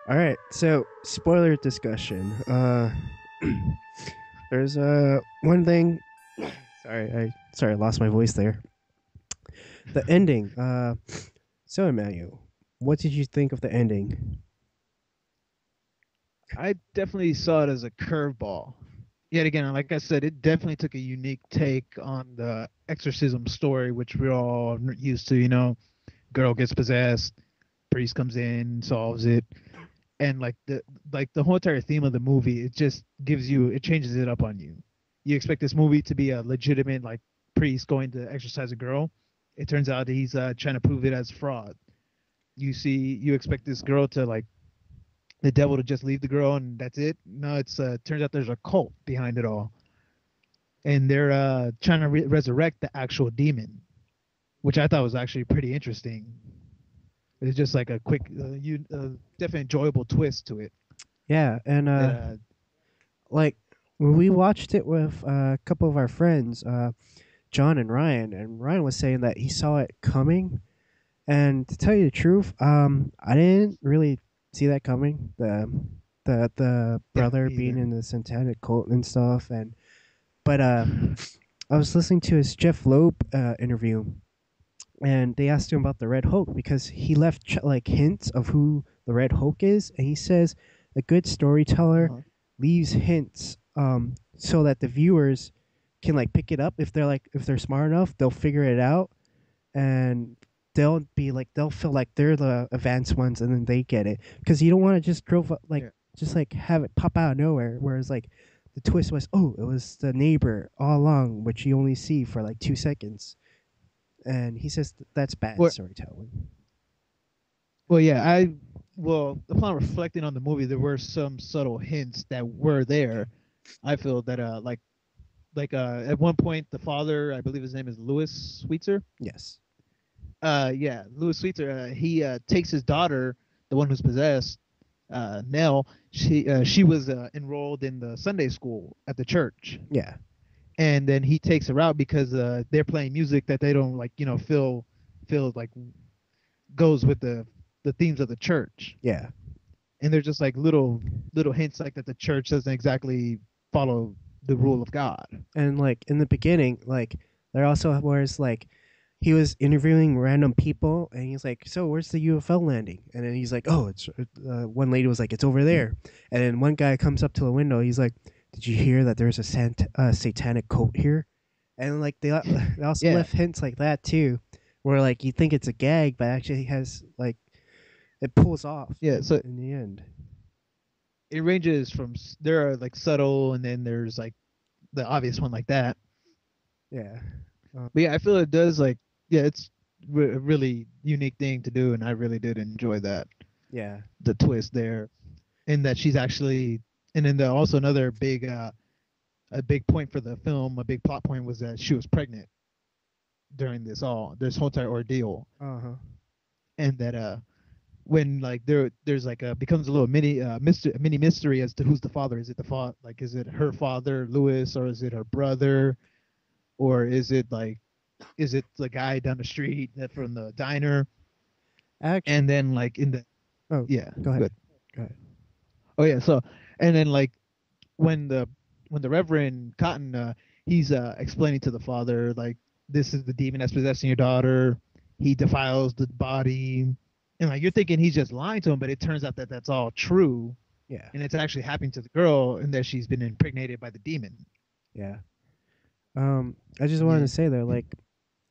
All right, so spoiler discussion. There's one thing. Sorry, I lost my voice there. The ending. So Emmanuel, what did you think of the ending? I definitely saw it as a curveball. Yet again, like I said, it definitely took a unique take on the exorcism story, which we're all used to. Girl gets possessed, priest comes in, solves it, and like the whole entire theme of the movie, it just it changes it up on you. You expect this movie to be a legitimate like priest going to exorcise a girl. It turns out he's trying to prove it as fraud. You expect this girl to like the devil to just leave the girl and that's it. No, it's turns out there's a cult behind it all, and they're trying to resurrect the actual demon, which I thought was actually pretty interesting. It's just like a quick, definitely enjoyable twist to it. Yeah, and That like when we watched it with a couple of our friends, John and Ryan was saying that he saw it coming. And to tell you the truth, I didn't really see that coming. The Yeah, brother me being either. in the satanic cult and stuff, and but I was listening to his Jeff Loeb interview, and they asked him about the Red Hulk because he left like hints of who the Red Hulk is, and he says a good storyteller Uh-huh. leaves hints so that the viewers can like pick it up if they're smart enough, they'll figure it out and they'll feel like they're the advanced ones and then they get it because you don't want to just Yeah. just like have it pop out of nowhere, whereas like the twist was, oh, it was the neighbor all along, which you only see for like 2 seconds, and he says that's bad Well, storytelling. yeah. Upon reflecting on the movie, there were some subtle hints that were there. I feel that at one point the father, I believe his name is Louis Sweetser. Yes. Yeah, Louis Sweetser. He takes his daughter, the one who's possessed, Nell. She was enrolled in the Sunday school at the church, Yeah. and then he takes her out because they're playing music that they don't like, feel like goes with the themes of the church. Yeah. And they're just like little hints like that the church doesn't exactly follow the rule of God. And like in the beginning, like there also was like he was interviewing random people and he's like, so where's the UFO landing? And then he's like, oh, it's one lady was like, it's over there. And then one guy comes up to the window, he's like, did you hear that there's a satanic cult here? And like they also Yeah, left hints like that too, where like you think it's a gag but actually has like it pulls off yeah. So in the end. it ranges from there are like subtle, and then there's like the obvious one like that. Yeah. uh, But yeah, I feel it does like yeah, it's a really unique thing to do, and I really did enjoy that yeah. the twist there, and that she's actually, and then also another big a big point for the film, a big plot point was that she was pregnant during this whole entire ordeal, Uh-huh. and that when like there's like a becomes a little mini mystery as to who's the father. Is it the father, like is it her father Lewis, or is it her brother, or is it the guy down the street that from the diner? And Actually, then like in the oh, yeah, go ahead. good. Go ahead. Oh yeah, so and then like when the Reverend Cotton he's explaining to the father like this is the demon that's possessing your daughter. He defiles the body, and like you're thinking he's just lying to him, but it turns out that that's all true, Yeah. and it's actually happening to the girl, and that she's been impregnated by the demon. Yeah. I just wanted to Yeah, say though, like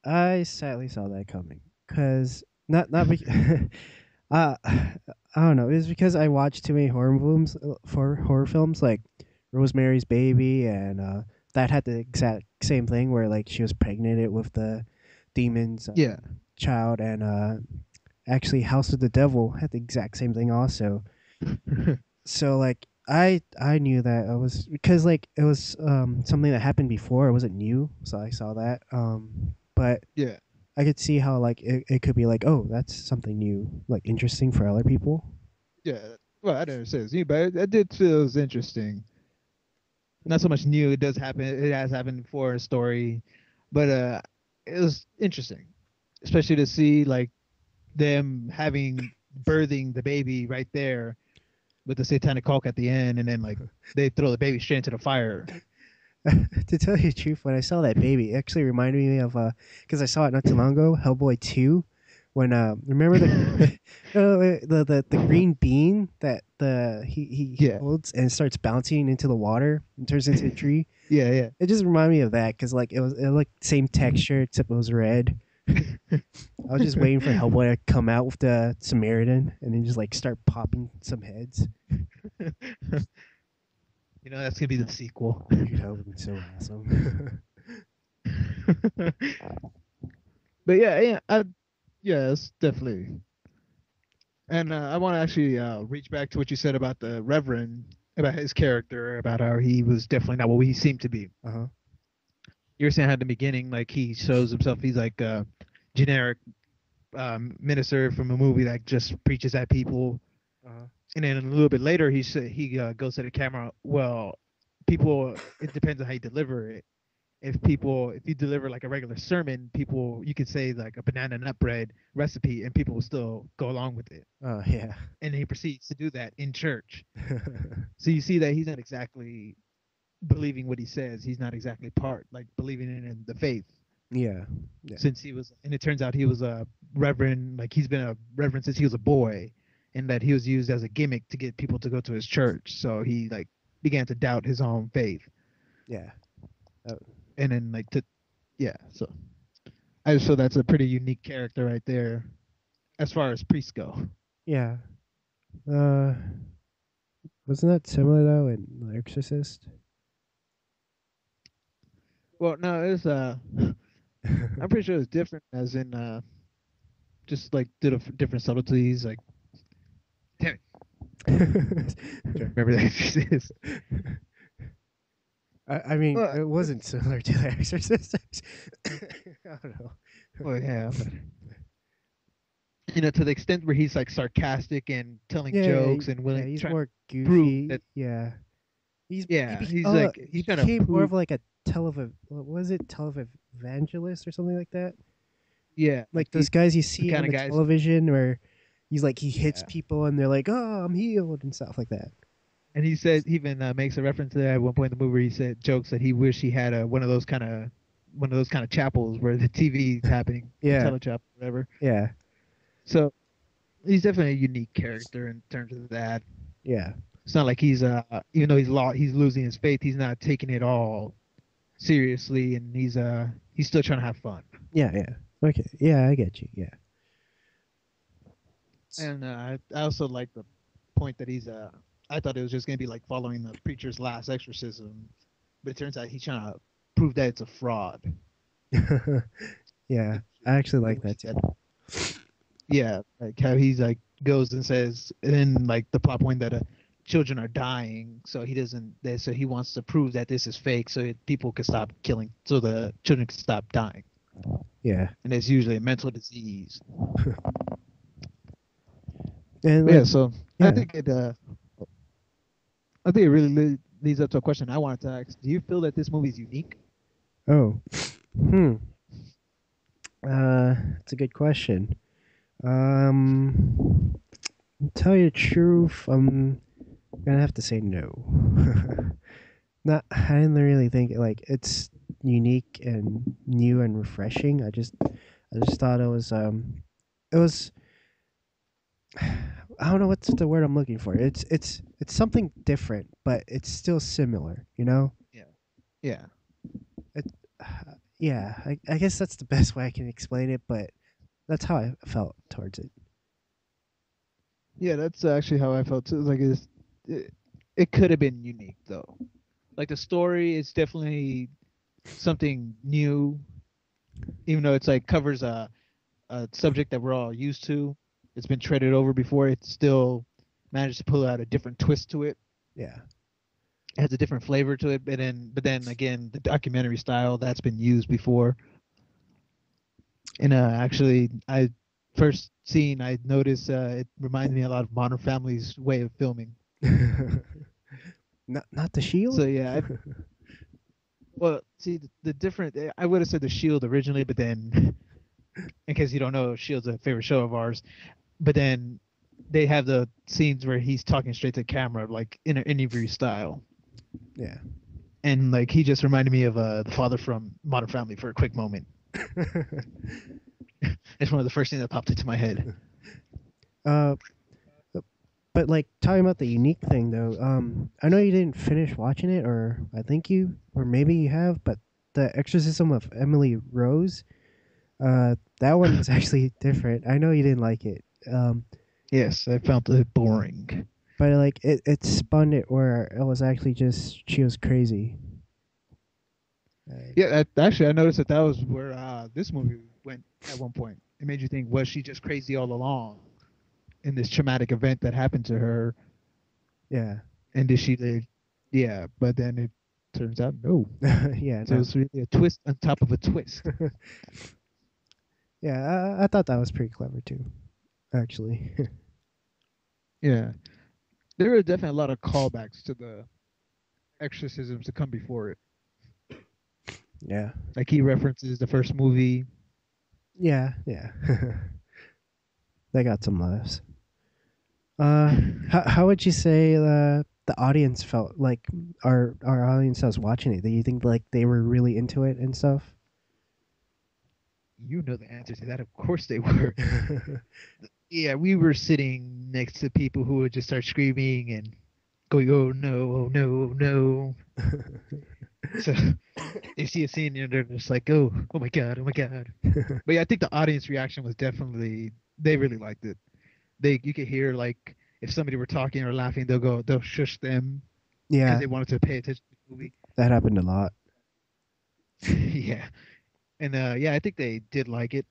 I sadly saw that coming because not I don't know. It's because I watched too many horror films for horror films like Rosemary's Baby, and that had the exact same thing where like she was pregnant with the demon's yeah, child, and actually House of the Devil had the exact same thing also. So like I knew that I was because like it was something that happened before. It wasn't new, so I saw that. But yeah, I could see how like it could be like, oh, that's something new, like interesting for other people. yeah. Well, I didn't say it's new, but I did feel it was interesting. Not so much new. It does happen. It has happened before in a story, but it was interesting, especially to see like them having birthing the baby right there with the satanic Hulk at the end, and then like they throw the baby straight into the fire. To tell you the truth, when I saw that baby, it actually reminded me of because I saw it not too long ago, Hellboy 2, when remember the the green bean that he Yeah, holds and starts bouncing into the water and turns into a tree. yeah, It just reminded me of that because like it looked same texture except it was red. yeah. I was just waiting for Hellboy to come out with the Samaritan and then just like start popping some heads. That's gonna be the sequel. Dude, that would have been so awesome. But yeah, yes, definitely. And I want to actually reach back to what you said about the Reverend, about his character, about how he was definitely not what he seemed to be. Uh huh. You were saying how at the beginning, like he shows himself, he's like a generic minister from a movie that just preaches at people, Uh huh. and then a little bit later he goes to the camera. Well, people, it depends on how you deliver it. If you deliver like a regular sermon, people, you could say like a banana nut bread recipe, and people will still go along with it. Oh yeah. And he proceeds to do that in church. So you see that he's not exactly believing what he says. He's not exactly part like believing in the faith. Yeah. Yeah. Since he was, and it turns out he was a reverend, like he's been a reverend since he was a boy, and that he was used as a gimmick to get people to go to his church. So he like began to doubt his own faith, Yeah. Oh, and then like to yeah. So I just feel that's a pretty unique character right there, as far as priests go. yeah. Uh, wasn't that similar though in The Exorcist? Well, no, it's I'm pretty sure it's different, as in just like different subtleties. Like, damn it, trying to remember that is. I mean, Well, it wasn't similar to The Exorcist. I don't know. well, yeah, but to the extent where he's like sarcastic and telling Yeah, jokes and yeah, willing he's trying to more prove that, goofy. Yeah, yeah, he's like he he's trying to became more prove, of like a what was it, televangelist or something like that? yeah, like Like those he's guys you the see kind on of the guys. television where he's like he hits Yeah, people and they're like, "Oh, I'm healed" and stuff like that. and he says, he even makes a reference to that at one point in the movie where he said jokes that he wished he had one of those kind of chapels where the TV is happening, the Yeah, telechapel, whatever. yeah, So he's definitely a unique character in terms of that. yeah, It's not like he's even though he's losing his faith, he's not taking it all seriously, and he's still trying to have fun. yeah, yeah. Okay, yeah, I get you. Yeah, And I also like the point that I thought it was just gonna be like following the preacher's last exorcism, but it turns out he's trying to prove that it's a fraud. yeah. Which, I actually like which that too. that, yeah, like how he's like goes and says, and then like the plot point that children are dying, so so he wants to prove that this is fake, so people can stop killing, so the children can stop dying, Yeah, and it's usually a mental disease. and But yeah, like, so yeah. I think it really leads up to a question I wanted to ask. Do you feel that this movie is unique? Oh, hmm. It's a good question. Tell you the truth, I'm gonna have to say no. Not, I didn't really think like it's unique and new and refreshing. I just thought it was. I don't know what's the word I'm looking for. It's something different, but it's still similar. You know. Yeah. Yeah. It, yeah. I guess that's the best way I can explain it, but that's how I felt towards it. Yeah, that's actually how I felt too. Like it, it could have been unique though. Like the story is definitely something new, even though it's like covers a subject that we're all used to. It's been treaded over before. It still managed to pull out a different twist to it. Yeah. It has a different flavor to it, but then again, the documentary style that's been used before. And actually, I first seen, I noticed it reminds me a lot of Modern Family's way of filming. Not the shield. So yeah, well, see the different. I would have said The Shield originally, but then in case you don't know, Shield's a favorite show of ours. But then they have the scenes where he's talking straight to camera, like in an interview style, Yeah. and like he just reminded me of the father from Modern Family for a quick moment. It's one of the first things that popped into my head. uh, but like talking about the unique thing though, I know you didn't finish watching it, or I think you, or maybe you have, but the Exorcism of Emily Rose, that one was actually different. I know you didn't like it, Yes, I found it boring. but like it spun it where it was actually just she was crazy. Uh, Yeah, actually, I noticed that was where this movie went at one point. It made you think, was she just crazy all along in this traumatic event that happened to her? yeah, And did she live? Yeah, but then it turns out no. yeah, So no, it's really a twist on top of a twist. yeah. I thought that was pretty clever too, actually. Yeah, there are definitely a lot of callbacks to the exorcisms to come before it. Yeah, Like he references the first movie. yeah, yeah. They got some laughs. How would you say the audience felt like our audience that was watching it? Do you think like they were really into it and stuff? You know the answer to that. Of course they were. Yeah, we were sitting next to people who would just start screaming and going, "Oh no, oh no, oh no!" So they see a scene and they're just like, "Oh, oh my god, oh my god!" But yeah, I think the audience reaction was definitely they really liked it. You could hear like if somebody were talking or laughing, they'll shush them because Yeah, they wanted to pay attention to the movie. that happened a lot. Yeah, and yeah, I think they did like it.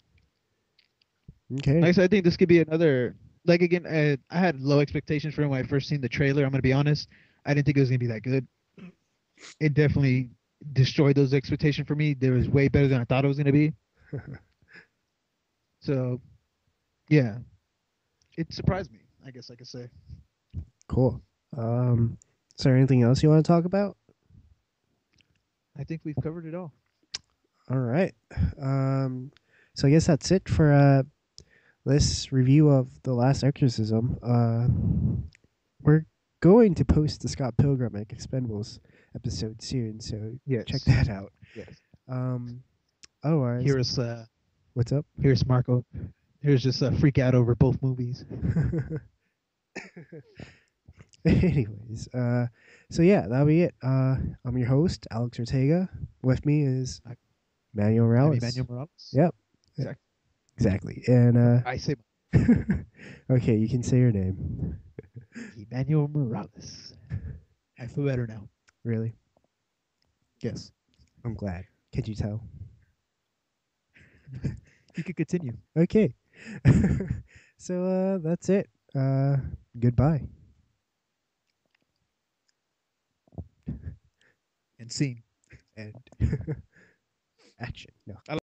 Okay. Like I said, I think this could be another. Like again, I had low expectations for it when I first seen the trailer. I'm gonna be honest. I didn't think it was gonna be that good. It definitely destroyed those expectations for me. It was way better than I thought it was gonna be. So yeah, it surprised me. I guess I could say. Cool. Is there anything else you want to talk about? I think we've covered it all. All right. Um, so I guess that's it for this review of the Last Exorcism. We're going to post the Scott Pilgrim and Expendables episode soon, so check Yes. that out. Yes. Um, otherwise, Here's what's up? here's Marco. Here's just a freak out over both movies. Anyways, so yeah, that'll be it. I'm your host, Alex Ortega. With me is I, Manuel I'm Morales. Emmanuel Morales. Yep, Exactly. exactly. And I say okay, you can say your name. Emmanuel Morales. I feel better now. Really, Yes. I'm glad. Can you tell? You could continue. Okay. So that's it. Goodbye. And scene. And action. No. I